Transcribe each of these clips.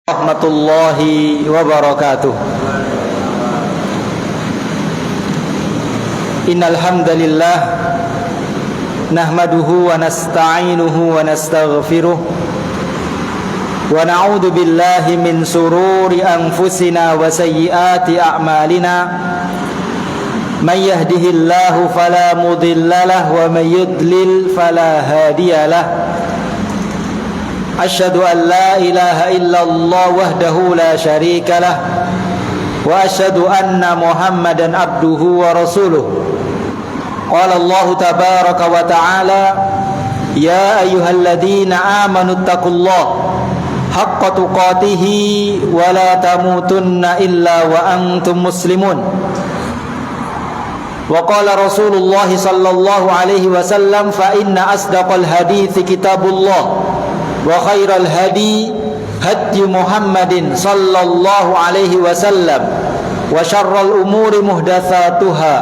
Warahmatullahi wabarakatuh. Innal hamdalillah nahmaduhu wa nasta'inuhu wa nastaghfiruh wa na'udzu billahi min sururi anfusina wa sayyiati a'malina. May yahdihillahu fala mudhillalah wa may yudlil fala hadiyalah. Asyhadu an la ilaha illallah wahdahu la syarika lah wa asyhadu anna Muhammadan abduhu wa rasuluh. Qala Allah tabaraka wa ta'ala, ya ayyuhalladzina amanu taqullaha haqqa tuqatih wa la tamutunna illa wa antum muslimun. Wa qala Rasulullah sallallahu alaihi wasallam, fa inna asdaqal hadithi kitabullah wa khairal hadi hadi Muhammadin sallallahu alaihi wasallam wa syarral umuri muhdatsatuha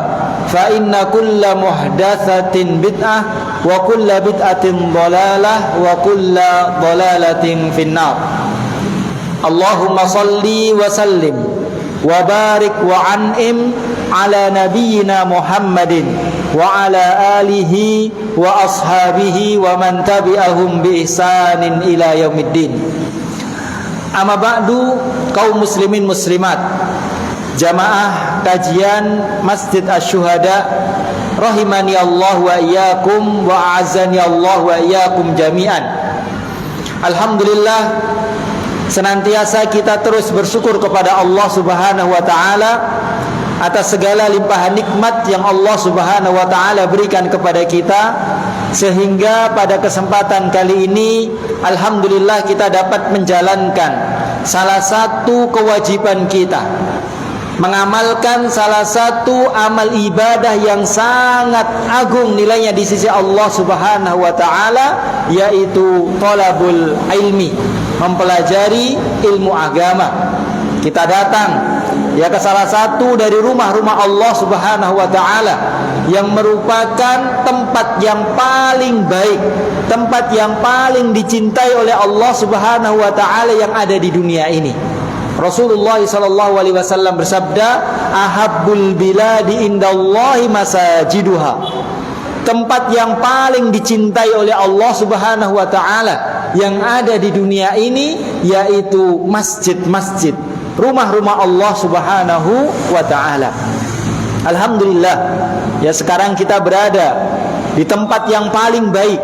fa inna kulla muhdatsatin bid'ah wa kulla bid'atin dhalalah wa kulla dhalalatin finnar. Allahumma salli wa sallim wa barik wa an'im ala nabiyyina Muhammadin wa ala alihi wa ashabihi wa man tabi'ahum bi ihsanin ila yaumiddin. Amma ba'du, kaum muslimin muslimat, jamaah kajian Masjid Asy-Syuhada rahimani Allah wa iyyakum wa a'azzani Allah wa iyyakum jami'an. Alhamdulillah, senantiasa kita terus bersyukur kepada Allah Subhanahu wa taala atas segala limpahan nikmat yang Allah Subhanahu wa taala berikan kepada kita, sehingga pada kesempatan kali ini alhamdulillah kita dapat menjalankan salah satu kewajiban kita, mengamalkan salah satu amal ibadah yang sangat agung nilainya di sisi Allah Subhanahu wa taala, yaitu thalabul ilmi, mempelajari ilmu agama. Kita datang ke salah satu dari rumah-rumah Allah Subhanahu wa taala yang merupakan tempat yang paling baik, tempat yang paling dicintai oleh Allah Subhanahu wa taala yang ada di dunia ini. Rasulullah sallallahu alaihi wasallam bersabda, ahabbul biladi indallahi masajiduha. Tempat yang paling dicintai oleh Allah Subhanahu wa taala yang ada di dunia ini yaitu masjid-masjid, rumah-rumah Allah Subhanahu wa ta'ala. Alhamdulillah, ya sekarang kita berada di tempat yang paling baik,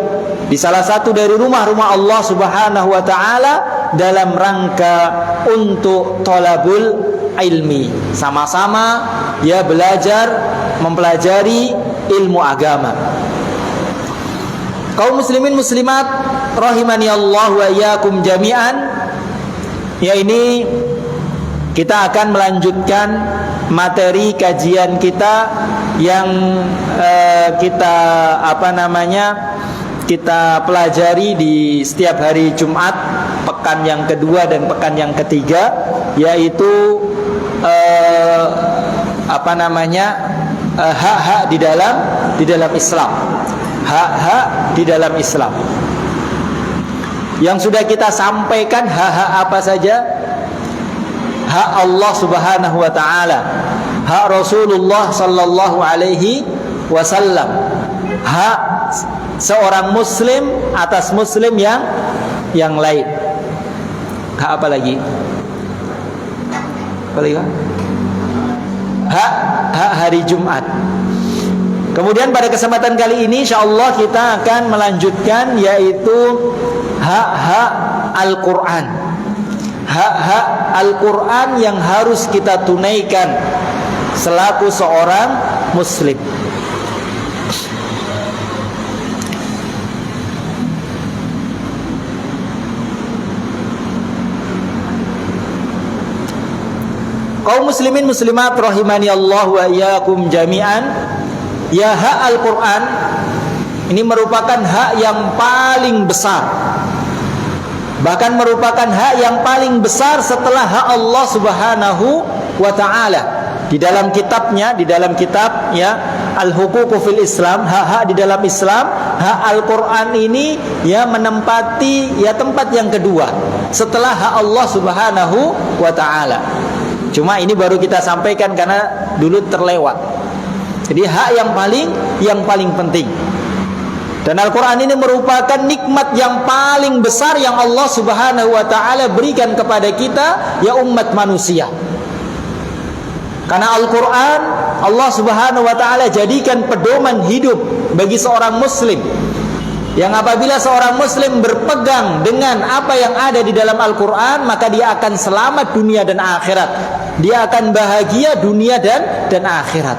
di salah satu dari rumah-rumah Allah Subhanahu wa ta'ala, dalam rangka untuk thalabul ilmi, sama-sama ya belajar, mempelajari ilmu agama. Kaum muslimin muslimat rahimani Allah wa iyyakum jami'an, ya ini kita akan melanjutkan materi kajian kita yang kita pelajari di setiap hari Jumat pekan yang kedua dan pekan yang ketiga, yaitu hak-hak di dalam Islam. Hak-hak di dalam Islam. Yang sudah kita sampaikan hak-hak apa saja? Hak Allah Subhanahu wa taala, hak Rasulullah sallallahu alaihi wasallam, hak seorang muslim atas muslim yang lain. Hak apa lagi? Hak hari Jumat. Kemudian pada kesempatan kali ini insyaallah kita akan melanjutkan, yaitu hak-hak Al-Qur'an. Hak-hak Al-Quran yang harus kita tunaikan selaku seorang muslim. Kaum muslimin muslimat rahimani Allah wa iyyakum jami'an, ya hak Al-Quran ini merupakan hak yang paling besar, bahkan merupakan hak yang paling besar setelah hak Allah Subhanahu wa ta'ala. Di dalam kitabnya, di dalam kitab ya al-huququ fil Islam, hak-hak di dalam Islam, hak Al-Quran ini ya menempati ya tempat yang kedua setelah hak Allah Subhanahu wa ta'ala. Cuma ini baru kita sampaikan karena dulu terlewat. Jadi hak yang paling penting. Dan Al-Quran ini merupakan nikmat yang paling besar yang Allah Subhanahu wa ta'ala berikan kepada kita ya umat manusia. Karena Al-Quran Allah Subhanahu wa ta'ala jadikan pedoman hidup bagi seorang muslim, yang apabila seorang muslim berpegang dengan apa yang ada di dalam Al-Quran, maka dia akan selamat dunia dan akhirat. Dia akan bahagia dunia dan akhirat.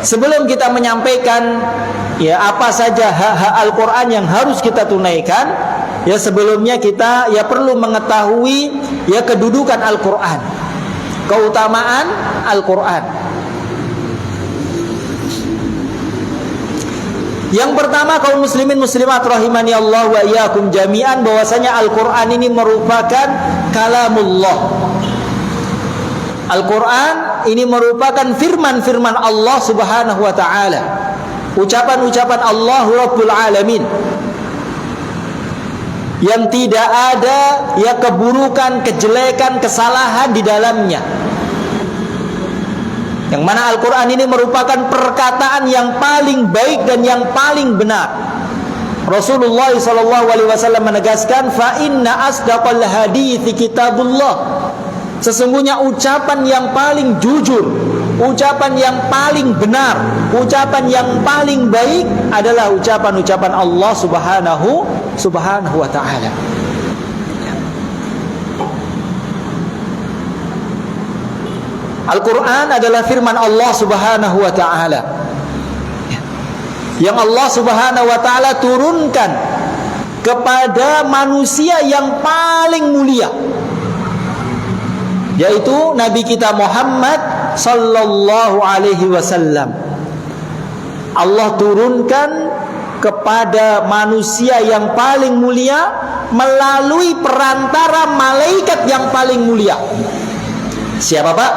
Sebelum kita menyampaikan ya apa saja hak-hak Al-Quran yang harus kita tunaikan, ya sebelumnya kita ya perlu mengetahui ya kedudukan Al-Quran, keutamaan Al-Quran. Yang pertama, kaum muslimin muslimat rahimani Allah wa iyyakum jami'an, bahwasanya Al-Quran ini merupakan kalamullah. Al-Quran ini merupakan firman-firman Allah Subhanahu wa ta'ala, ucapan-ucapan Allah Rabbul Alamin, yang tidak ada ya keburukan, kejelekan, kesalahan di dalamnya. Yang mana Al-Quran ini merupakan perkataan yang paling baik dan yang paling benar. Rasulullah SAW menegaskan, fa inna asdaqal hadithi kitabullah. Sesungguhnya ucapan yang paling jujur, ucapan yang paling benar, ucapan yang paling baik adalah ucapan-ucapan Allah Subhanahu wa ta'ala. Al-Quran adalah firman Allah Subhanahu wa ta'ala, yang Allah Subhanahu wa ta'ala turunkan kepada manusia yang paling mulia, yaitu Nabi kita Muhammad sallallahu alaihi wasallam. Allah turunkan kepada manusia yang paling mulia melalui perantara malaikat yang paling mulia. Siapa Pak?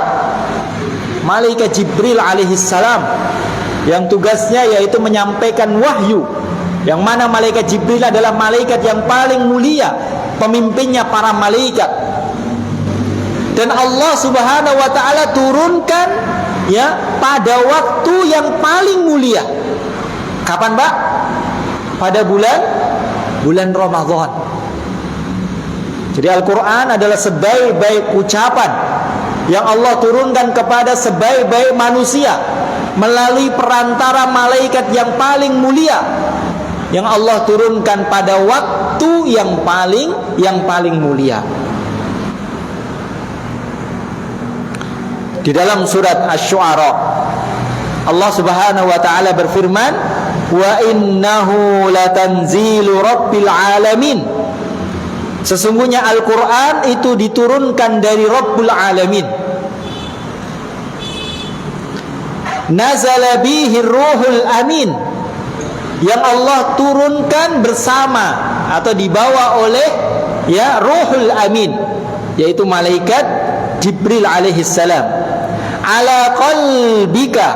Malaikat Jibril alaihissalam, yang tugasnya yaitu menyampaikan wahyu, yang mana malaikat Jibril adalah malaikat yang paling mulia, pemimpinnya para malaikat. Dan Allah Subhanahu wa ta'ala turunkan ya pada waktu yang paling mulia. Kapan Pak? Pada bulan Ramadan. Jadi Al-Quran adalah sebaik-baik ucapan yang Allah turunkan kepada sebaik-baik manusia melalui perantara malaikat yang paling mulia, yang Allah turunkan pada waktu yang paling mulia. Di dalam surat Asy-Syu'ara, Allah Subhanahu wa ta'ala berfirman, wa innahu latanzilu rabbil alamin. Sesungguhnya Al-Quran itu diturunkan dari Rabbul Alamin. Nazala bihi ruhul amin, yang Allah turunkan bersama atau dibawa oleh ya Ruhul Amin, yaitu malaikat Jibril alaihissalam, ala qalbika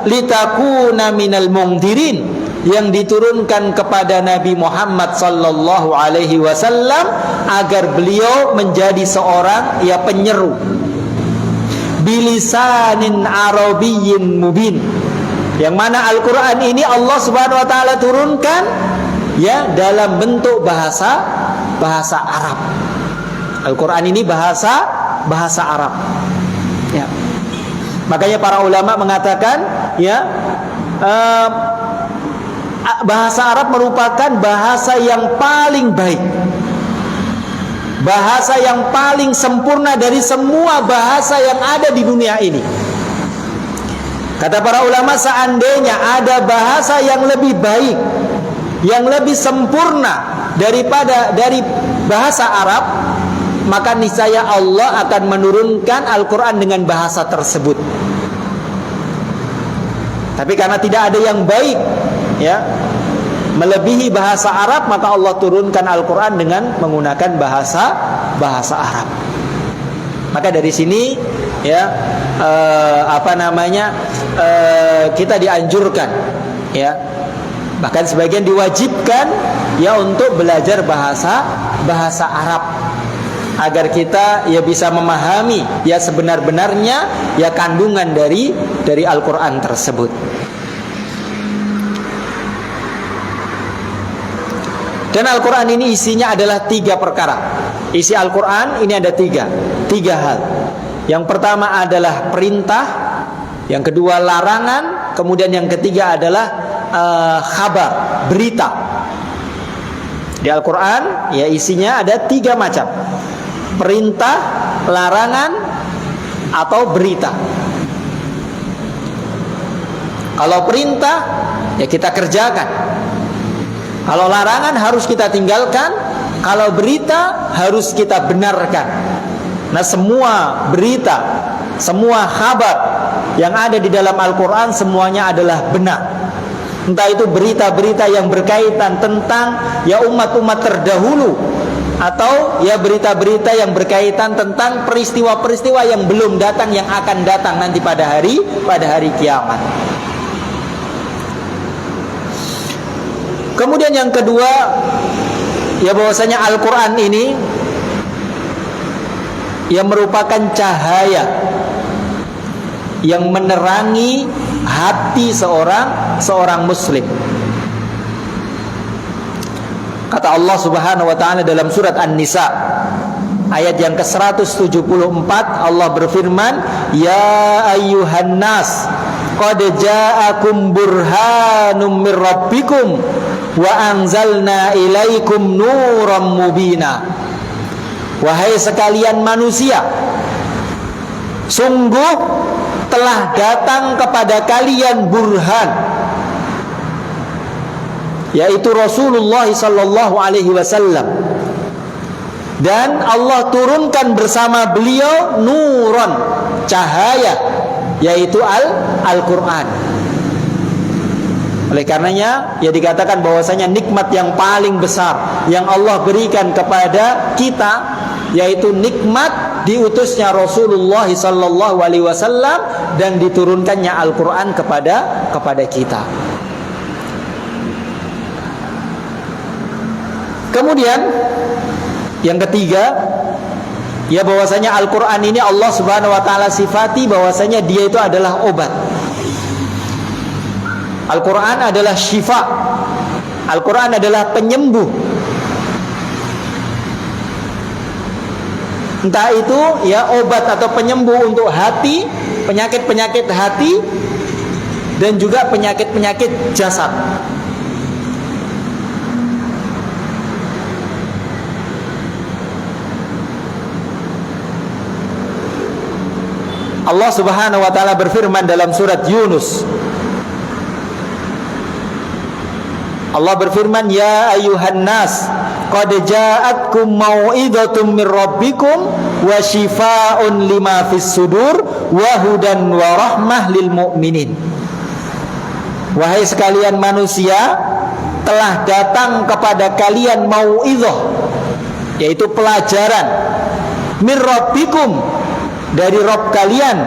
litakuna minal mungdirin, yang diturunkan kepada Nabi Muhammad sallallahu alaihi wasallam agar beliau menjadi seorang ya penyeru, bilisanin arabiyyin mubin, yang mana Al-Quran ini Allah Subhanahu wa ta'ala turunkan ya dalam bentuk bahasa Arab. Al-Quran ini bahasa Arab ya. Makanya para ulama mengatakan ya bahasa Arab merupakan bahasa yang paling baik, bahasa yang paling sempurna dari semua bahasa yang ada di dunia ini. Kata para ulama, seandainya ada bahasa yang lebih baik, yang lebih sempurna dari bahasa Arab, maka niscaya Allah akan menurunkan Al-Quran dengan bahasa tersebut. Tapi karena tidak ada yang baik ya melebihi bahasa Arab, maka Allah turunkan Al-Quran dengan menggunakan bahasa Arab. Maka dari sini ya kita dianjurkan, ya bahkan sebagian diwajibkan ya untuk belajar bahasa Arab agar kita ya bisa memahami ya sebenar-benarnya ya kandungan dari Al-Qur'an tersebut. Dan Al-Quran ini isinya adalah 3 perkara. Isi Al-Quran ini ada tiga hal. Yang pertama adalah perintah, yang kedua larangan, kemudian yang ketiga adalah khabar, berita. Di Al-Quran ya isinya ada 3 macam: perintah, larangan, atau berita. Kalau perintah ya kita kerjakan, kalau larangan harus kita tinggalkan, kalau berita harus kita benarkan. Nah, semua berita, semua kabar yang ada di dalam Al-Quran semuanya adalah benar. Entah itu berita-berita yang berkaitan tentang ya umat-umat terdahulu, atau ya berita-berita yang berkaitan tentang peristiwa-peristiwa yang belum datang, yang akan datang nanti pada hari kiamat. Kemudian yang kedua, ya bahwasanya Al-Quran ini yang merupakan cahaya yang menerangi hati seorang muslim. Kata Allah Subhanahu wa taala dalam surat An-Nisa ayat yang ke-174, Allah berfirman, "Ya ayyuhan nas, qad ja'akum burhanum mir rabbikum wa anzalna ilaikum nuram mubina." Wahai sekalian manusia, sungguh telah datang kepada kalian burhan, yaitu Rasulullah sallallahu alaihi wasallam, dan Allah turunkan bersama beliau nuran, cahaya, yaitu Al-Quran. Oleh karenanya ya dikatakan bahwasanya nikmat yang paling besar yang Allah berikan kepada kita yaitu nikmat diutusnya Rasulullah sallallahu alaihi wasallam dan diturunkannya Al-Quran kepada kita. Kemudian yang ketiga, ya bahwasanya Al-Quran ini Allah Subhanahu wa taala sifati bahwasanya dia itu adalah obat. Al-Quran adalah syifa. Al-Quran adalah penyembuh. Entah itu ya obat atau penyembuh untuk hati, penyakit-penyakit hati, dan juga penyakit-penyakit jasad. Allah Subhanahu wa taala berfirman dalam surat Yunus. Allah berfirman, "Ya ayyuhan nas, qad ja'atkum mau'izatum mir rabbikum wa shifaa'un lima fis sudur wa hudan wa rahmah lil mu'minin." Wahai sekalian manusia, telah datang kepada kalian mau'izah, yaitu pelajaran, mir rabbikum, dari Rabb kalian,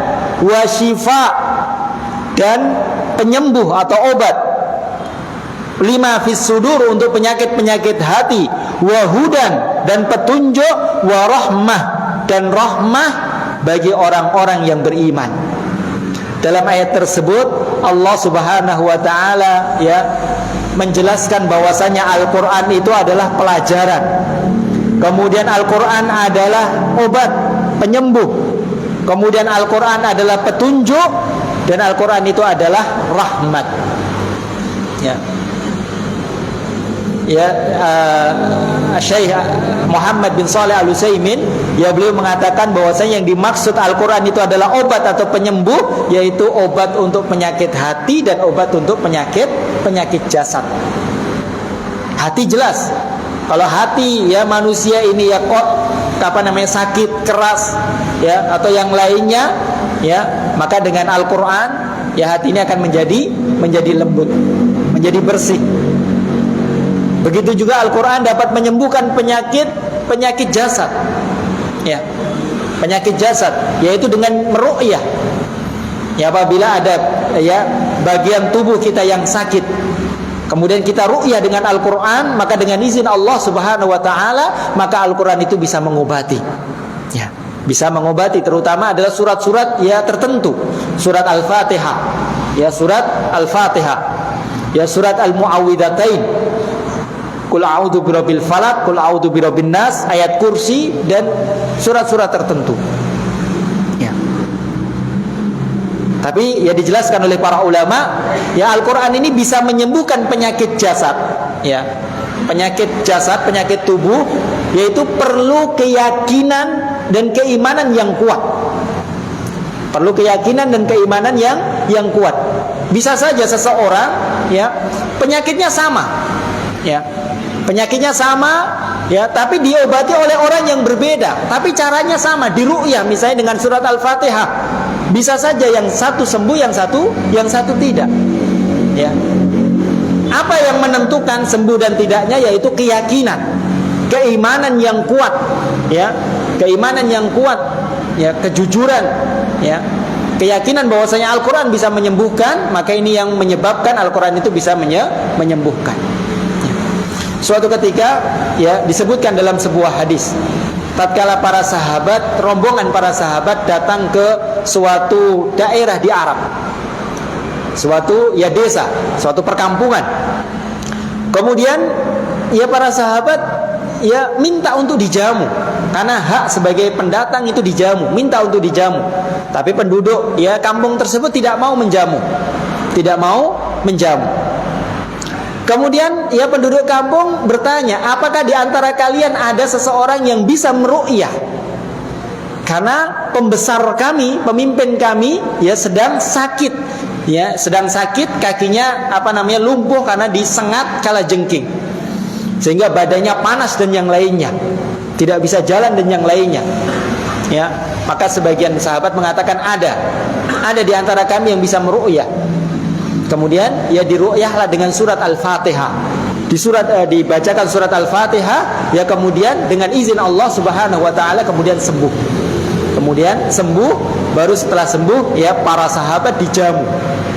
wa shifa', dan penyembuh atau obat, lima fis sudur, untuk penyakit-penyakit hati, wa hudan, dan petunjuk, wa rahmah, dan rahmah bagi orang-orang yang beriman. Dalam ayat tersebut Allah Subhanahu wa taala ya menjelaskan bahwasanya Al-Qur'an itu adalah pelajaran. Kemudian Al-Qur'an adalah obat, penyembuh. Kemudian Al-Qur'an adalah petunjuk, dan Al-Qur'an itu adalah rahmat. Syekh Muhammad bin Shalih Al-Utsaimin beliau mengatakan bahwasanya yang dimaksud Al-Quran itu adalah obat atau penyembuh, yaitu obat untuk penyakit hati dan obat untuk penyakit jasad. Hati jelas, kalau hati ya manusia ini ya kok sakit keras ya atau yang lainnya ya, maka dengan Al-Quran ya hati ini akan menjadi lembut, menjadi bersih. Begitu juga Al-Quran dapat menyembuhkan penyakit jasad. ya, penyakit jasad, yaitu dengan meru'yah. Ya, apabila ada ya bagian tubuh kita yang sakit, kemudian kita ru'yah dengan Al-Quran, maka dengan izin Allah Subhanahu wa ta'ala, maka Al-Quran itu bisa mengobati. Ya, bisa mengobati, terutama adalah surat-surat ya tertentu. Surat Al-Fatihah, ya surat Al-Fatihah, ya surat Al-Mu'awwidhatain, Qul a'udzu birabbil falaq, Qul a'udzu birabbin nas, ayat kursi, dan surat-surat tertentu. Ya. Tapi ya dijelaskan oleh para ulama, ya Al-Quran ini bisa menyembuhkan penyakit jasad, ya, penyakit jasad, penyakit tubuh, yaitu perlu keyakinan dan keimanan yang kuat. Perlu keyakinan dan keimanan yang kuat. Bisa saja seseorang ya penyakitnya sama, ya penyakitnya sama, ya tapi diobati oleh orang yang berbeda, tapi caranya sama, diru'yah misalnya dengan surat Al-Fatihah. Bisa saja yang satu sembuh, yang satu tidak. Ya. Apa yang menentukan sembuh dan tidaknya, yaitu keyakinan, keimanan yang kuat, ya, keimanan yang kuat, ya, kejujuran, ya, keyakinan bahwasanya Al-Quran bisa menyembuhkan, maka ini yang menyebabkan Al-Quran itu bisa menyembuhkan. Ya. Suatu ketika, ya, disebutkan dalam sebuah hadis, tatkala para sahabat, rombongan para sahabat datang ke suatu daerah di Arab, suatu ya desa, suatu perkampungan. Kemudian ya para sahabat ya minta untuk dijamu, karena hak sebagai pendatang itu dijamu, minta untuk dijamu. Tapi penduduk ya kampung tersebut tidak mau menjamu, tidak mau menjamu. Kemudian ya penduduk kampung bertanya, apakah di antara kalian ada seseorang yang bisa meru'yah? Karena pembesar kami, pemimpin kami ya sedang sakit, ya sedang sakit, kakinya lumpuh karena disengat kalajengking, sehingga badannya panas dan yang lainnya, tidak bisa jalan dan yang lainnya. Ya, maka sebagian sahabat mengatakan ada di antara kami yang bisa meru'yah. Kemudian ya diru'yahlah dengan surat Al-Fatihah. Dibacakan surat Al-Fatihah, ya kemudian dengan izin Allah Subhanahu wa taala kemudian sembuh. Kemudian sembuh, baru setelah sembuh ya para sahabat dijamu.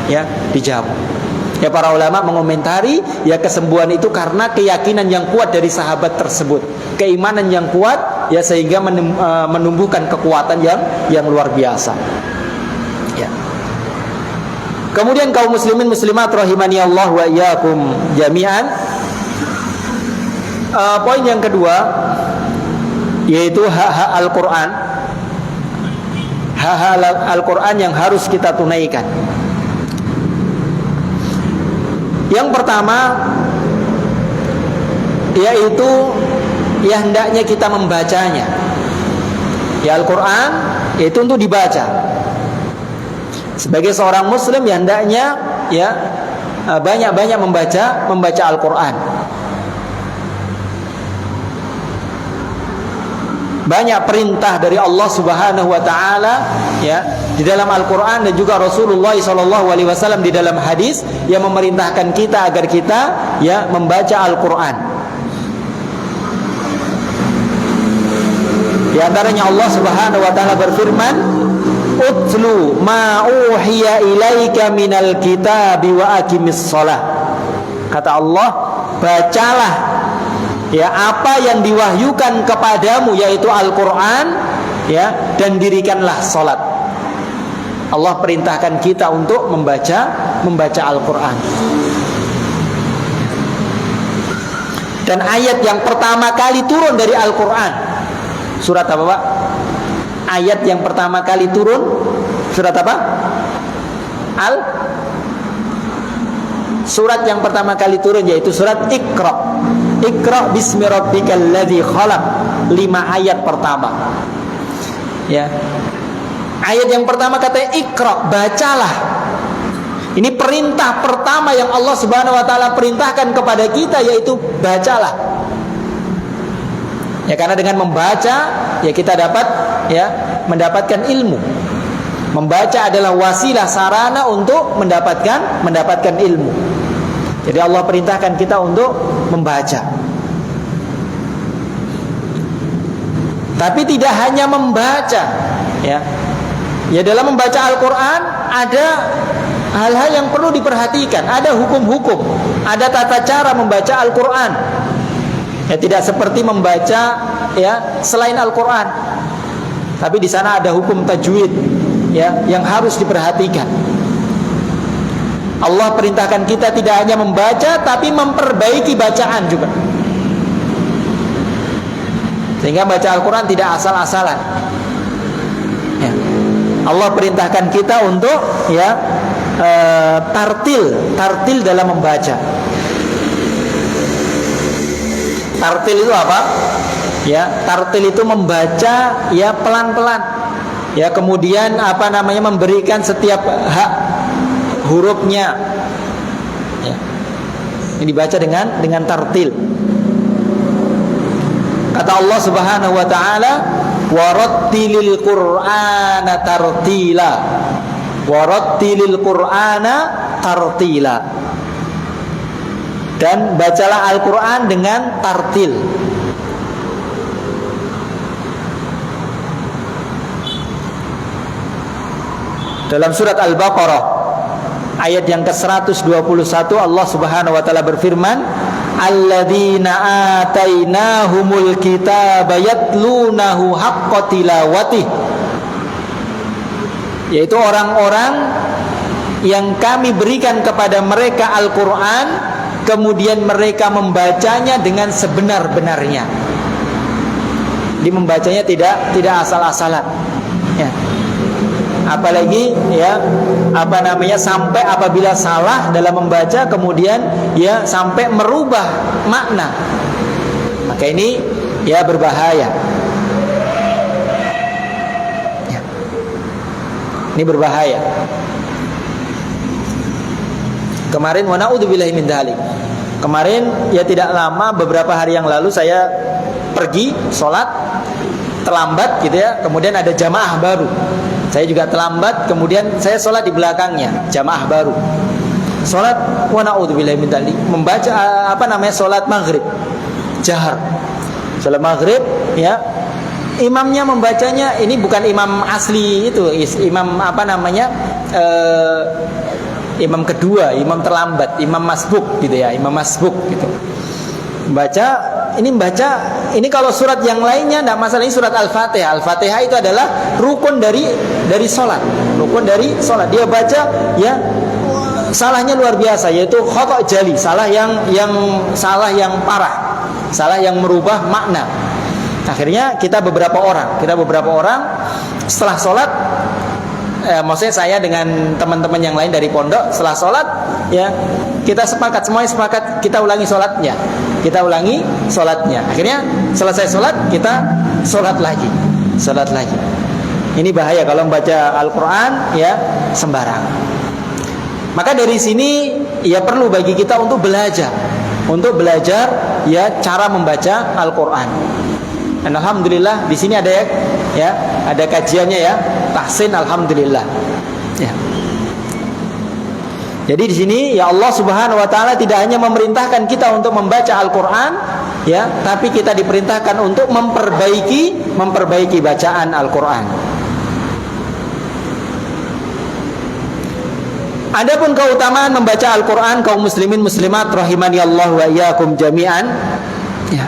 Ya, dijamu. Ya para ulama mengomentari ya kesembuhan itu karena keyakinan yang kuat dari sahabat tersebut. Keimanan yang kuat ya sehingga menumbuhkan kekuatan yang luar biasa. Ya. Kemudian kaum muslimin muslimat rahimani Allah wa iyyakum jami'an. Poin yang kedua yaitu hak-hak Al-Quran. Hak-hak Al-Quran yang harus kita tunaikan. Yang pertama yaitu ya hendaknya kita membacanya. Ya Al-Quran itu untuk dibaca. Sebagai seorang muslim ya hendaknya ya banyak-banyak membaca Al-Quran. Banyak perintah dari Allah Subhanahu wa taala ya di dalam Al-Quran, dan juga Rasulullah SAW di dalam hadis yang memerintahkan kita agar kita ya membaca Al-Quran. Di antaranya Allah Subhanahu wa taala berfirman, utlu ma uhiya ilaika minal kitabi wa aqimis shalah. Kata Allah, bacalah ya apa yang diwahyukan kepadamu yaitu Al-Quran ya, dan dirikanlah salat. Allah perintahkan kita untuk membaca Al-Quran. Dan ayat yang pertama kali turun dari Al-Quran, surat apa Pak? Ayat yang pertama kali turun surat apa? Surat yang pertama kali turun yaitu surat Iqra. Iqra bismi rabbikal ladzi khalaq. 5 ayat pertama. Ya. Ayat yang pertama katanya Iqra, bacalah. Ini perintah pertama yang Allah Subhanahu wa taala perintahkan kepada kita, yaitu bacalah. Ya, karena dengan membaca ya kita dapat ya mendapatkan ilmu. Membaca adalah wasilah, sarana untuk mendapatkan ilmu. Jadi Allah perintahkan kita untuk membaca. Tapi tidak hanya membaca, ya. Ya, dalam membaca Al-Qur'an ada hal-hal yang perlu diperhatikan, ada hukum-hukum, ada tata cara membaca Al-Qur'an. Ya, tidak seperti membaca ya selain Al-Qur'an. Tapi di sana ada hukum tajwid ya yang harus diperhatikan. Allah perintahkan kita tidak hanya membaca tapi memperbaiki bacaan juga. Sehingga baca Al-Qur'an tidak asal-asalan. Ya. Allah perintahkan kita untuk ya tartil dalam membaca. Tartil itu apa? Ya, tartil itu membaca ya pelan-pelan. Ya, kemudian memberikan setiap hak hurufnya. Ya. Ini dibaca dengan tartil. Kata Allah Subhanahu wa taala, "Warattilil Qur'ana tartila." Warattilil Qur'ana tartila. Dan bacalah Al-Qur'an dengan tartil. Dalam surat Al-Baqarah ayat yang ke-121 Allah Subhanahu wa taala berfirman, "Alladzina atainahumul kitaba yatlunahu haqqa tilawatih." Yaitu orang-orang yang kami berikan kepada mereka Al-Qur'an, kemudian mereka membacanya dengan sebenar-benarnya. Dia membacanya tidak asal-asalan. Ya. Apalagi ya sampai apabila salah dalam membaca kemudian ya sampai merubah makna, maka ini ya berbahaya ya. Ini berbahaya. Kemarin wa na'udzubillahi min dzalik. Kemarin ya tidak lama, beberapa hari yang lalu saya pergi sholat terlambat gitu ya, kemudian ada jamaah baru. Saya juga terlambat, kemudian saya sholat di belakangnya, jamaah baru. Sholat wa na'udzubillahi min dzalik, membaca sholat maghrib jahar. Sholat maghrib ya, imamnya membacanya ini bukan imam asli itu, imam imam kedua, imam terlambat, imam masbuk gitu ya, imam masbuk gitu. Ini kalau surat yang lainnya tidak masalah, ini surat Al-Fatihah. Al-Fatihah itu adalah rukun dari sholat. Rukun dari sholat. Dia baca ya salahnya luar biasa, yaitu khata' jali, salah yang parah, salah yang merubah makna. Akhirnya kita beberapa orang setelah sholat, maksudnya saya dengan teman-teman yang lain dari pondok, setelah sholat ya semuanya sepakat kita ulangi sholatnya. Akhirnya selesai sholat kita sholat lagi. Ini bahaya kalau membaca Al-Quran ya sembarang. Maka dari sini ya perlu bagi kita untuk belajar ya cara membaca Al-Quran. Dan alhamdulillah di sini ada kajiannya ya, tahsin, alhamdulillah. Ya. Jadi di sini ya Allah Subhanahu wa taala tidak hanya memerintahkan kita untuk membaca Al-Qur'an ya, tapi kita diperintahkan untuk memperbaiki bacaan Al-Qur'an. Adapun keutamaan membaca Al-Qur'an, kaum muslimin muslimat rahimani Allah wa iyyakum jami'an. Ya.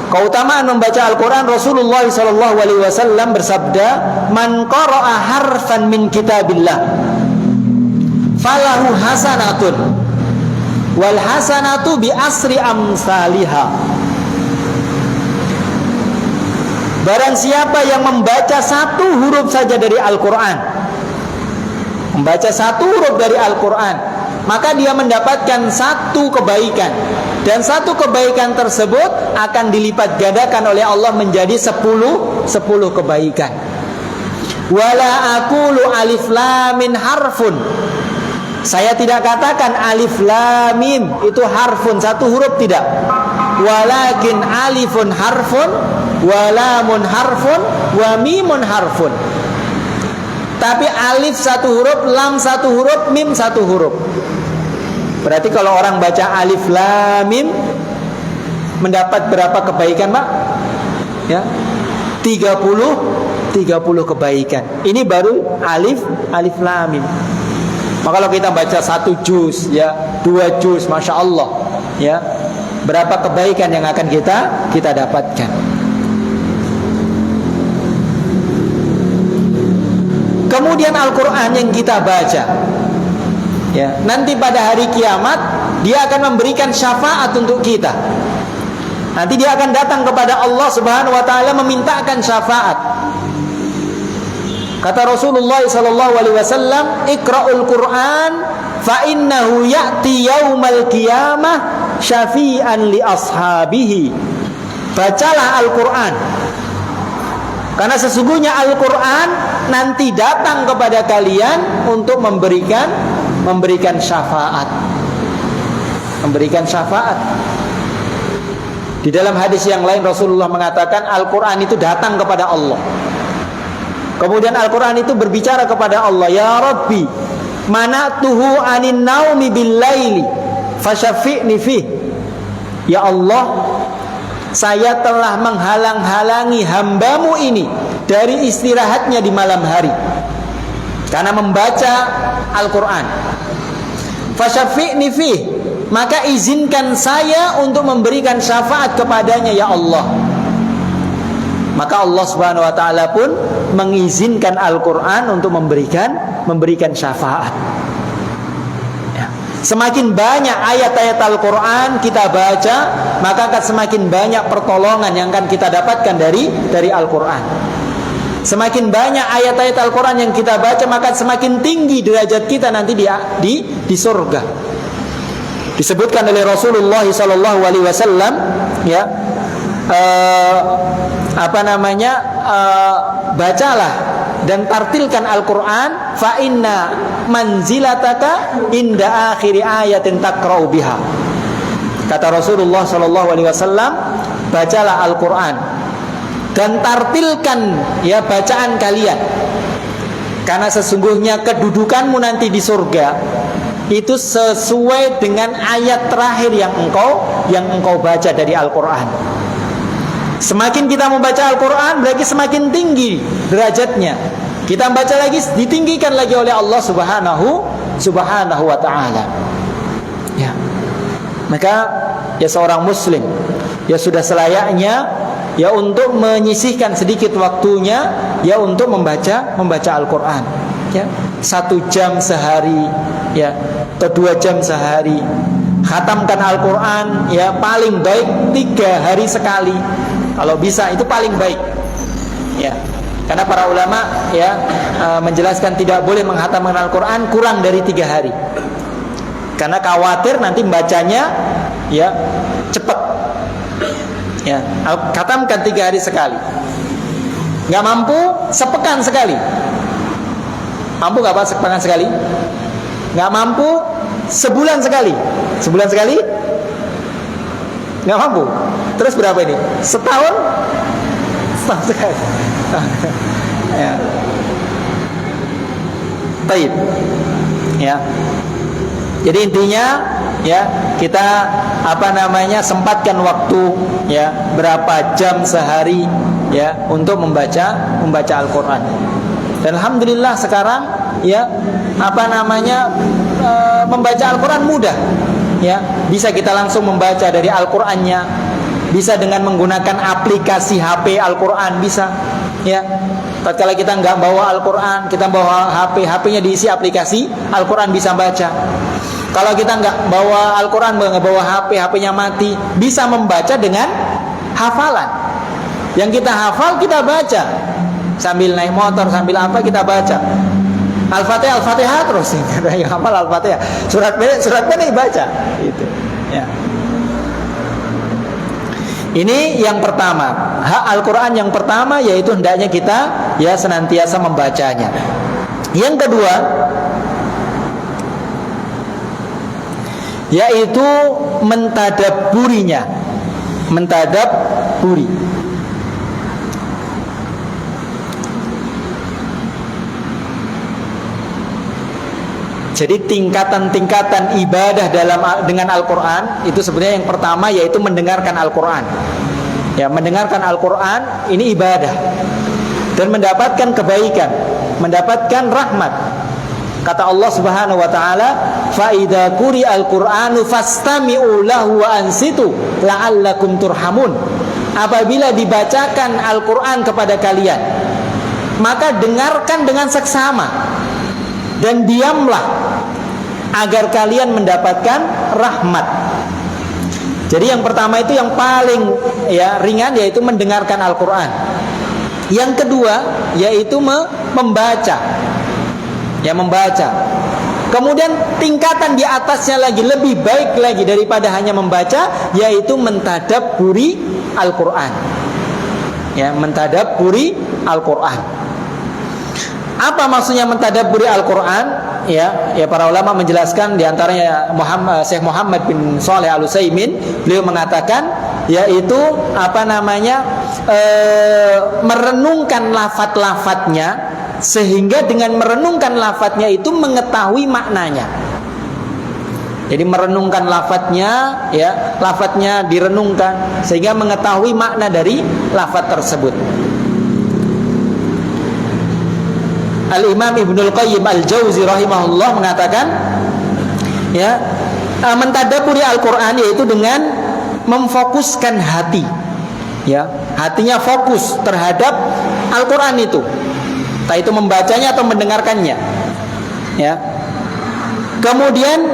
Keutamaan membaca Al-Qur'an, Rasulullah sallallahu alaihi wasallam bersabda, "Man qara'a harfan min kitabillah falahu hasanatun wal hasanatu bi asri amsalihha." Barang siapa yang membaca satu huruf saja dari Al-Qur'an, membaca satu huruf dari Al-Qur'an, maka dia mendapatkan satu kebaikan, dan satu kebaikan tersebut akan dilipat gandakan oleh Allah menjadi 10 kebaikan. Wala aqulu alif lam mim harfun. Saya tidak katakan alif lam mim itu harfun, satu huruf, tidak. Walakin alifun harfun, wa lamun harfun, wa mimun harfun. Tapi alif satu huruf, lam satu huruf, mim satu huruf. Berarti kalau orang baca alif lam mim mendapat berapa kebaikan, Pak? Ya. 30 kebaikan. Ini baru alif lam mim. Maka kalau kita baca 1 juz ya, 2 juz, Masya Allah ya, berapa kebaikan yang akan kita dapatkan. Kemudian Al-Quran yang kita baca ya, nanti pada hari kiamat dia akan memberikan syafaat untuk kita. Nanti dia akan datang kepada Allah Subhanahu wa taala memintakan syafaat. Kata Rasulullah sallallahu alaihi wasallam, "Iqra'ul Qur'an fa innahu ya'ti yaumal qiyamah syafi'an li ashabihi." Bacalah Al-Qur'an. Karena sesungguhnya Al-Qur'an nanti datang kepada kalian untuk memberikan syafaat. Memberikan syafaat. Di dalam hadis yang lain Rasulullah mengatakan Al-Qur'an itu datang kepada Allah. Kemudian Al-Quran itu berbicara kepada Allah, "Ya Rabbi, mana'tuhu anin naumi bil laili fasyafi'ni fih." Ya Allah, saya telah menghalang-halangi hambamu ini dari istirahatnya di malam hari karena membaca Al-Quran. Fasyafi'ni fih, maka izinkan saya untuk memberikan syafaat kepadanya ya Allah. Maka Allah Subhanahu wa taala pun mengizinkan Al-Qur'an untuk memberikan syafaat. Ya. Semakin banyak ayat-ayat Al-Qur'an kita baca, maka akan semakin banyak pertolongan yang akan kita dapatkan dari Al-Qur'an. Semakin banyak ayat-ayat Al-Qur'an yang kita baca, maka semakin tinggi derajat kita nanti di surga. Disebutkan oleh Rasulullah sallallahu alaihi wasallam ya, bacalah dan tartilkan Al-Quran, fa inna manzilataka inda akhiri ayatin taqra'u biha. Kata Rasulullah sallallahu alaihi wasallam, bacalah Al-Quran dan tartilkan ya bacaan kalian, karena sesungguhnya kedudukanmu nanti di surga itu sesuai dengan ayat terakhir yang engkau baca dari Al-Quran. Semakin kita membaca Al-Quran berarti semakin tinggi derajatnya. Kita baca lagi, ditinggikan lagi oleh Allah Subhanahu wa ta'ala ya. Maka ya seorang muslim ya sudah selayaknya ya untuk menyisihkan sedikit waktunya ya untuk membaca Al-Quran ya. 1 jam sehari ya, atau 2 jam sehari. Khatamkan Al-Quran ya paling baik 3 hari sekali. Kalau bisa itu paling baik ya. Karena para ulama ya menjelaskan tidak boleh menghatamkan Al-Quran kurang dari 3 hari. Karena khawatir nanti bacanya ya cepat ya. Khatamkan 3 hari sekali. Nggak mampu sepekan sekali. Mampu nggak Pak sepekan sekali? Nggak mampu sebulan sekali. Sebulan sekali? Nggak mampu. Terus berapa ini? Setahun sekali. Ya. Baik. Ya. Jadi intinya ya kita sempatkan waktu ya berapa jam sehari ya untuk membaca Al-Qur'an. Dan alhamdulillah sekarang ya membaca Al-Qur'an mudah. Ya, bisa kita langsung membaca dari Al-Qur'annya, bisa dengan menggunakan aplikasi HP Al-Qur'an bisa. Ya, tatkala kita nggak bawa Al-Qur'an, kita bawa HP-nya diisi aplikasi Al-Qur'an bisa baca. Kalau kita nggak bawa Al-Qur'an, nggak bawa HP-nya mati, bisa membaca dengan hafalan. Yang kita hafal kita baca sambil naik motor, sambil apa kita baca. Al-Fatihah terus yang hafal Al-Fatihah. Surat pendek baca gitu. Ya. Ini yang pertama. Hak Al-Qur'an yang pertama yaitu hendaknya kita ya senantiasa membacanya. Yang kedua yaitu mentadabburinya. Mentadabburi. Jadi tingkatan-tingkatan ibadah dengan Al-Quran itu sebenarnya yang pertama yaitu mendengarkan Al-Quran. Ya, mendengarkan Al-Qur'an ini ibadah dan mendapatkan kebaikan, mendapatkan rahmat. Kata Allah Subhanahu wa taala, "Fa idza quri'al Qur'anu fastami'u lahu wa ansitu la'allakum turhamun." Apabila dibacakan Al-Qur'an kepada kalian, maka dengarkan dengan seksama dan diamlah agar kalian mendapatkan rahmat. Jadi yang pertama itu yang paling ringan, yaitu mendengarkan Al-Qur'an. Yang kedua yaitu membaca. Ya, membaca. Kemudian tingkatan di atasnya lagi, lebih baik lagi daripada hanya membaca, yaitu mentadabburi Al-Qur'an. Ya, mentadabburi Al-Qur'an. Apa maksudnya mentadabburi Al-Qur'an? Ya, para ulama menjelaskan, di antaranya Syekh Muhammad bin Shalih Al-Utsaimin, beliau mengatakan yaitu merenungkan lafaz-lafaznya, sehingga dengan merenungkan lafadznya itu mengetahui maknanya. Jadi merenungkan lafadznya, ya, lafadznya direnungkan sehingga mengetahui makna dari lafadz tersebut. Al-Imam Ibnul Qayyim Al-Jauzi rahimahullah mengatakan, ya, mentadabburi Al-Qur'an yaitu dengan memfokuskan hati. Ya, hatinya fokus terhadap Al-Qur'an itu. Entah itu membacanya atau mendengarkannya. Ya. Kemudian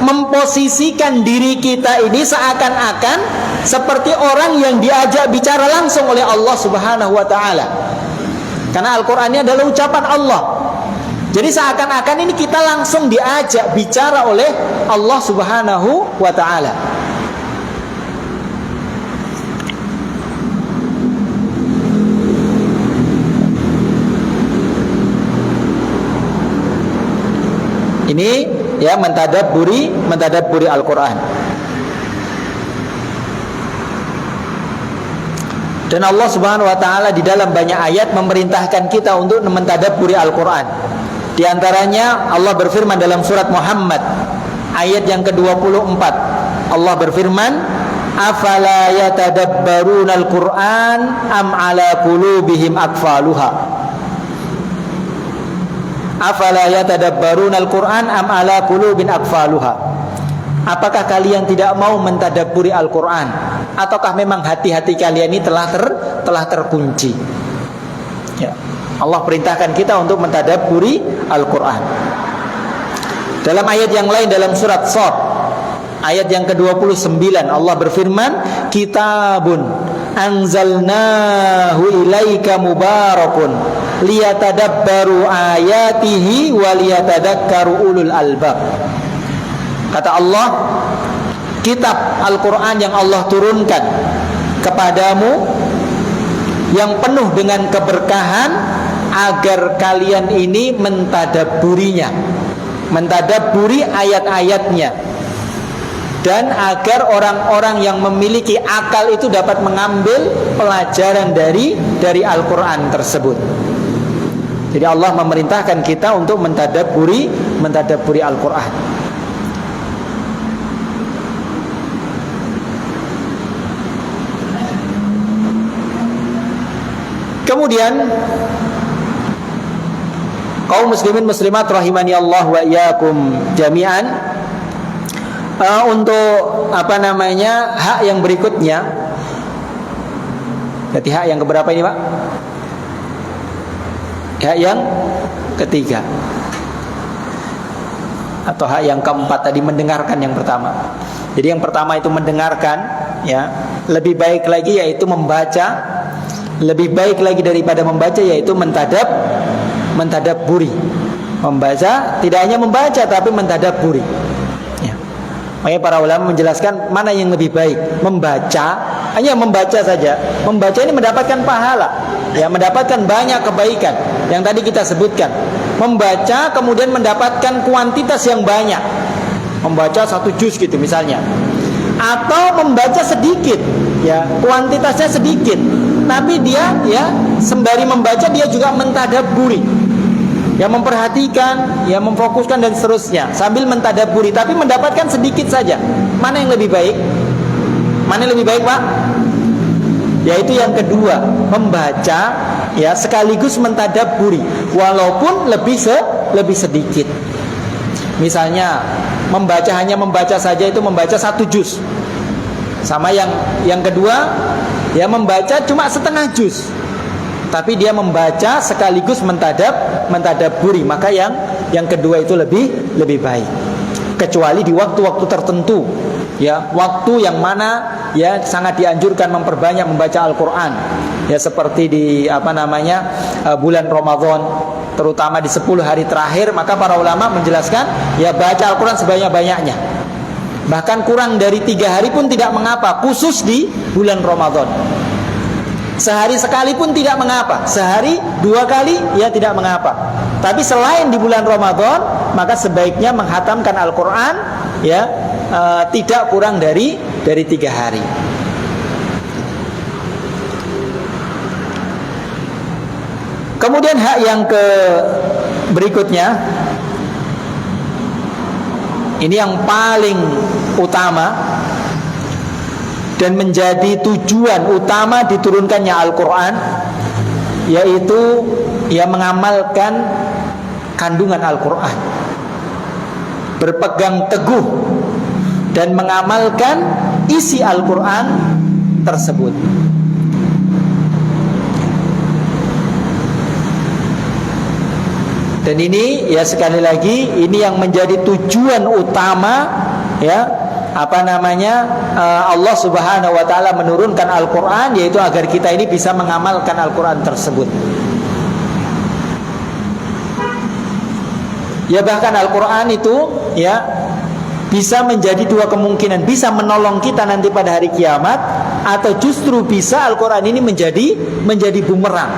memposisikan diri kita ini seakan-akan seperti orang yang diajak bicara langsung oleh Allah Subhanahu wa taala. Karena Al-Qur'an ini adalah ucapan Allah. Jadi seakan-akan ini kita langsung diajak bicara oleh Allah Subhanahu wa taala. Ini ya mentadabburi Al-Qur'an. Dan Allah Subhanahu wa taala di dalam banyak ayat memerintahkan kita untuk mentadabburi Al-Qur'an. Di antaranya Allah berfirman dalam surat Muhammad ayat yang ke-24. Allah berfirman, "Afala yatadabbaruna al-Qur'an am 'ala qulubihim aqfaluha." Afala yatadabbaruna al-Qur'an am 'ala qulubin aqfaluha. Apakah kalian tidak mau mentadabburi Al-Qur'an, ataukah memang hati-hati kalian ini telah terkunci? Ya. Allah perintahkan kita untuk mentadabburi Al-Qur'an. Dalam ayat yang lain dalam surat Shad ayat yang ke-29 Allah berfirman, "Kitabun anzalnahu ilaika mubarakun liyatadabbaru ayatihi wa liyatadakkaru ulul albab." Kata Allah, kitab Al-Qur'an yang Allah turunkan kepadamu yang penuh dengan keberkahan agar kalian ini mentadabburinya, mentadabburi ayat-ayatnya, dan agar orang-orang yang memiliki akal itu dapat mengambil pelajaran dari Al-Qur'an tersebut. Jadi Allah memerintahkan kita untuk mentadabburi Al-Qur'an. Kemudian kaum muslimin muslimat rahimani Allah wa iyyakum jami'an, untuk hak yang berikutnya. Berarti hak yang keberapa ini, Pak? Hak yang ketiga atau hak yang keempat tadi, mendengarkan yang pertama. Jadi yang pertama itu mendengarkan, ya. Lebih baik lagi yaitu membaca. Lebih baik lagi daripada membaca yaitu mentadabburi. Membaca, tidak hanya membaca tapi mentadabburi. Ya. Makanya para ulama menjelaskan mana yang lebih baik. Membaca, hanya membaca saja. Membaca ini mendapatkan pahala, ya, mendapatkan banyak kebaikan yang tadi kita sebutkan. Membaca kemudian mendapatkan kuantitas yang banyak. Membaca 1 juz gitu misalnya. Atau membaca sedikit, ya, kuantitasnya sedikit. Tapi dia, ya, sembari membaca dia juga mentadabburi, ya, memperhatikan, ya, memfokuskan dan seterusnya sambil mentadabburi, tapi mendapatkan sedikit saja. Mana yang lebih baik? Mana yang lebih baik, Pak? yaitu yang kedua, membaca ya sekaligus mentadabburi walaupun lebih sedikit. Misalnya hanya membaca saja itu membaca 1 juz. Sama yang kedua ya membaca cuma setengah juz. Tapi dia membaca sekaligus mentadabburi, maka yang kedua itu lebih baik. Kecuali di waktu-waktu tertentu, ya, waktu yang mana ya sangat dianjurkan memperbanyak membaca Al-Qur'an. Ya seperti di bulan Ramadan, terutama di 10 hari terakhir, maka para ulama menjelaskan ya baca Al-Qur'an sebanyak-banyaknya. Bahkan kurang dari 3 hari pun tidak mengapa, khusus di bulan Ramadan. Sehari sekali pun tidak mengapa, sehari 2 kali ya tidak mengapa. Tapi selain di bulan Ramadan, maka sebaiknya menghatamkan Al-Qur'an ya tidak kurang dari 3 hari. Kemudian hak yang berikutnya, ini yang paling utama dan menjadi tujuan utama diturunkannya Al-Qur'an, yaitu ia mengamalkan kandungan Al-Qur'an, berpegang teguh dan mengamalkan isi Al-Qur'an tersebut. Dan ini ya sekali lagi, ini yang menjadi tujuan utama ya Allah Subhanahu wa taala menurunkan Al-Qur'an, yaitu agar kita ini bisa mengamalkan Al-Qur'an tersebut. Ya bahkan Al-Qur'an itu ya bisa menjadi 2 kemungkinan, bisa menolong kita nanti pada hari kiamat, atau justru bisa Al-Qur'an ini menjadi bumerang.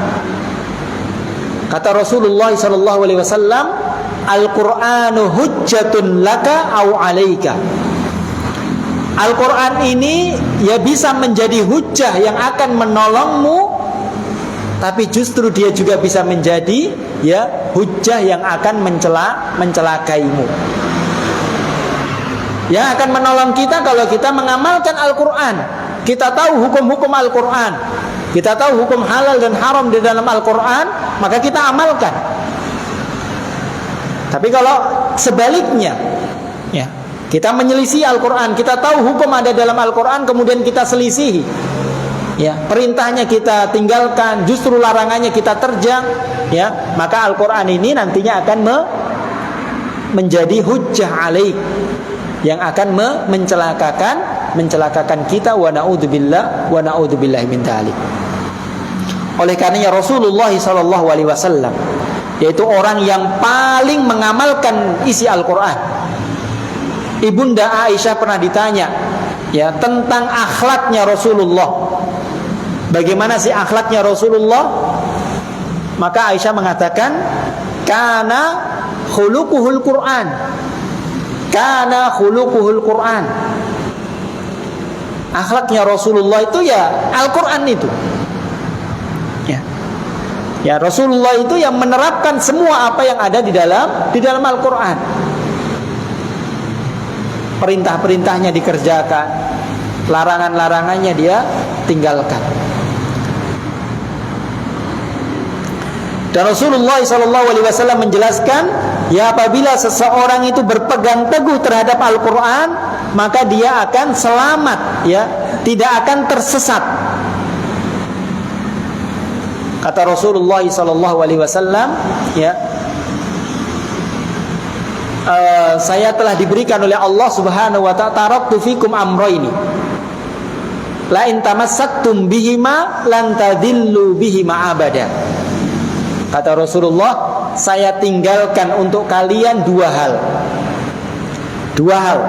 Kata Rasulullah sallallahu alaihi wasallam, Al-Qur'anu hujjatun laka au 'alaika. Al-Qur'an ini ya bisa menjadi hujjah yang akan menolongmu, tapi justru dia juga bisa menjadi ya hujjah yang akan mencelakaimu. Yang akan menolong kita kalau kita mengamalkan Al-Qur'an. Kita tahu hukum-hukum Al-Qur'an, kita tahu hukum halal dan haram di dalam Al-Qur'an, maka kita amalkan. Tapi kalau sebaliknya ya, kita menyelisih Al-Qur'an, kita tahu hukum ada dalam Al-Qur'an, kemudian kita selisihi. Ya, perintahnya kita tinggalkan, justru larangannya kita terjang, ya, maka Al-Qur'an ini nantinya akan menjadi hujjah alaik, yang akan mencelakakan kita, wa na'udzubillah min dzalik. Oleh karenanya Rasulullah sallallahu alaihi wasallam, yaitu orang yang paling mengamalkan isi Al-Qur'an. Ibunda Aisyah pernah ditanya ya tentang akhlaknya Rasulullah. Bagaimana sih akhlaknya Rasulullah? Maka Aisyah mengatakan, kana khuluquhul Qur'an. Kana khuluquhul Qur'an. Akhlaknya Rasulullah itu ya Al-Qur'an itu. Ya Rasulullah itu yang menerapkan semua apa yang ada di dalam Al-Qur'an. Perintah-perintahnya dikerjakan, larangan-larangannya dia tinggalkan. Dan Rasulullah SAW menjelaskan, ya apabila seseorang itu berpegang teguh terhadap Al-Quran, maka dia akan selamat, ya, tidak akan tersesat. Kata Rasulullah SAW, ya, saya telah diberikan oleh Allah Subhanahu wa ta'ala, taraktu fikum amrayni la in tamassaktum bihima lan tadillu bihima abada. Kata Rasulullah, saya tinggalkan untuk kalian 2 hal. 2 hal.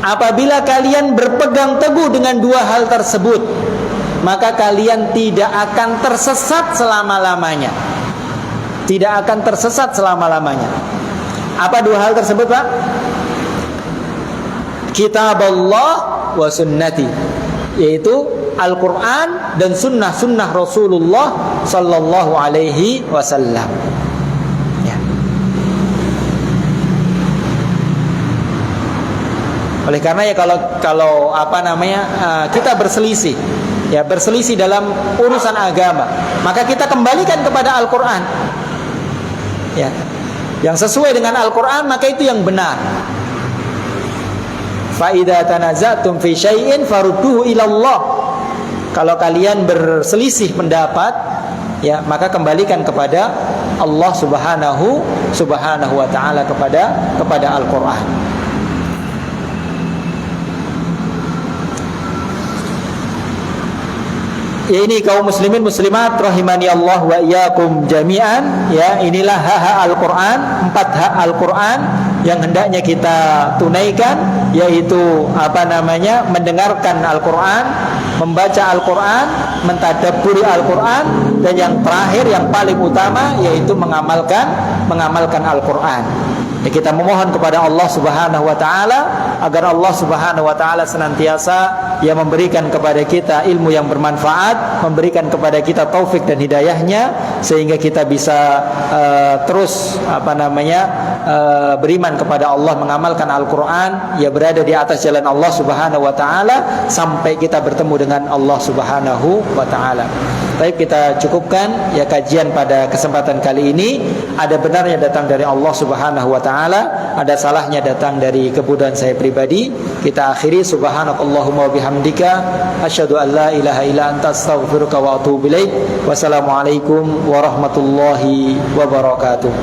Apabila kalian berpegang teguh dengan 2 hal tersebut, maka kalian tidak akan tersesat selama-lamanya. Tidak akan tersesat selama-lamanya. Apa 2 hal tersebut, Pak? Kitab Allah wa sunnati, yaitu Al-Quran dan sunnah-sunnah Rasulullah sallallahu alaihi wasallam. Ya. Oleh karena ya kalau kita berselisih, ya berselisih dalam urusan agama, maka kita kembalikan kepada Al-Qur'an. Ya. Yang sesuai dengan Al-Qur'an maka itu yang benar. Fa idza tanaza'tum fi syai'in farudduhu ila Allah. Kalau kalian berselisih pendapat, ya, maka kembalikan kepada Allah Subhanahu wa taala, kepada Al-Qur'an. Ya, ini kaum muslimin muslimat rahimani Allah wa iyyakum jami'an, ya, inilah hak Al-Qur'an, 4 hak Al-Qur'an yang hendaknya kita tunaikan, yaitu mendengarkan Al-Qur'an, membaca Al-Qur'an, mentadabburi Al-Qur'an, dan yang terakhir yang paling utama yaitu mengamalkan Al-Qur'an. Ya, kita memohon kepada Allah Subhanahu wa taala agar Allah Subhanahu wa taala senantiasa ya memberikan kepada kita ilmu yang bermanfaat, memberikan kepada kita taufik dan hidayahnya, sehingga kita bisa terus beriman kepada Allah, mengamalkan Al-Qur'an, ya berada di atas jalan Allah Subhanahu wa taala sampai kita bertemu dengan Allah Subhanahu wa taala. Baik, kita cukupkan ya kajian pada kesempatan kali ini. Ada benarnya datang dari Allah Subhanahu wa taala, ada salahnya datang dari kebutuhan saya pribadi. Kita akhiri, subhanakallahumma wa bihamdika asyhadu an la ilaha illa anta astaghfiruka wa atubu ilaik. Wassalamualaikum warahmatullahi wabarakatuh.